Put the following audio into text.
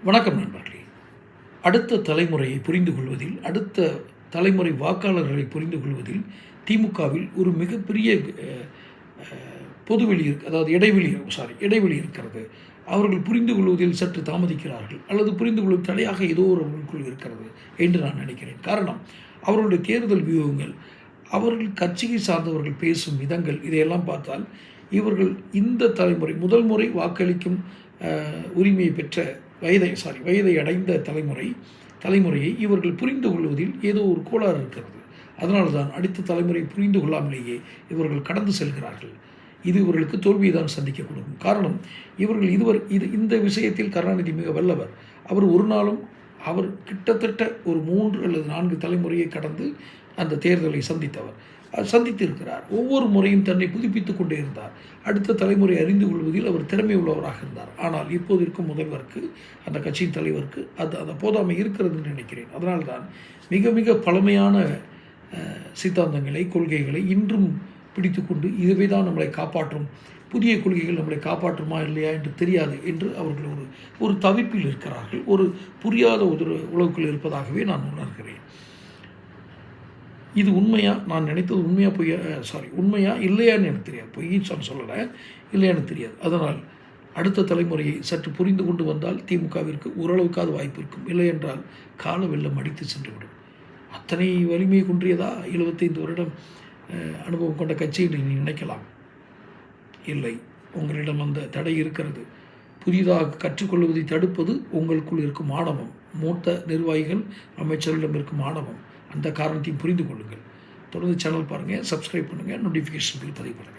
வணக்கம் நண்பர்களே. அடுத்த தலைமுறையை புரிந்து கொள்வதில், அடுத்த தலைமுறை வாக்காளர்களை புரிந்து கொள்வதில் திமுகவில் ஒரு மிகப்பெரிய பொதுவெளி அதாவது இடைவெளி இருக்கிறது. அவர்கள் புரிந்து கொள்வதில் சற்று தாமதிக்கிறார்கள், அல்லது புரிந்து கொள்வது தடையாக ஏதோ ஒரு அவர்களுக்குள் இருக்கிறது என்று நான் நினைக்கிறேன். காரணம், அவர்களுடைய தேர்தல் வியூகங்கள், அவர்கள் கட்சியை சார்ந்தவர்கள் பேசும் விதங்கள், இதையெல்லாம் பார்த்தால் இவர்கள் இந்த தலைமுறை முதல் முறை வாக்களிக்கும் உரிமையை பெற்ற வயதை அடைந்த தலைமுறையை இவர்கள் புரிந்து கொள்வதில் ஏதோ ஒரு கோளாறு இருக்கிறது. அதனால தான் அடுத்த தலைமுறை புரிந்து கொள்ளாமலேயே இவர்கள் கடந்து செல்கிறார்கள். இது இவர்களுக்கு தோல்வியை தான் சந்திக்க கொடுக்கும். காரணம், இவர்கள் இந்த விஷயத்தில் கருணாநிதி மிக வல்லவர். அவர் கிட்டத்தட்ட ஒரு 3 அல்லது 4 தலைமுறையை கடந்து அந்த தேர்தலை சந்தித்திருக்கிறார். ஒவ்வொரு முறையும் தன்னை புதுப்பித்துக் கொண்டே இருந்தார். அடுத்த தலைமுறை அறிந்து கொள்வதில் அவர் திறமை உள்ளவராக இருந்தார். ஆனால் இப்போது இருக்கும் முதல்வருக்கு, அந்த கட்சியின் தலைவருக்கு அந்த போதாமை இருக்கிறது என்று நினைக்கிறேன். அதனால்தான் மிக மிக பழமையான சித்தாந்தங்களை, கொள்கைகளை இன்றும் பிடித்து கொண்டு இதுவே தான் நம்மளை காப்பாற்றும், புதிய கொள்கைகள் நம்மளை காப்பாற்றுமா இல்லையா என்று தெரியாது என்று அவர்கள் ஒரு தவிப்பில் இருக்கிறார்கள். ஒரு புரியாத உலகுக்குள் இருப்பதாகவே நான் உணர்கிறேன். இது உண்மையா, நான் நினைத்தது உண்மையா இல்லையான்னு எனக்கு தெரியாது. பொய்ன்னு சொல்லலை, இல்லையான்னு தெரியாது. அதனால் அடுத்த தலைமுறையை சற்று புரிந்து கொண்டு வந்தால் திமுகவிற்கு ஓரளவுக்காவது வாய்ப்பு இருக்கும். இல்லை என்றால் கால வெள்ளம் அடித்து சென்றுவிடும். அத்தனை வலிமை குன்றியதா 75 வருடம் அனுபவம் கொண்ட கட்சி என்று நீ நினைக்கலாம். இல்லை, உங்களிடம் அந்த தடை இருக்கிறது. புதிதாக கற்றுக்கொள்வதை தடுப்பது உங்களுக்குள் இருக்கும் ஆணவம். மூத்த நிர்வாகிகள், அமைச்சர்களிடம் இருக்கும் ஆணவம். அந்த காரணத்தையும் புரிந்து கொள்ளுங்கள். தொடர்ந்து சேனல் பாருங்கள், சப்ஸ்கிரைப் பண்ணுங்கள், நோட்டிஃபிகேஷன் பில் பதிவு பண்ணுங்கள்.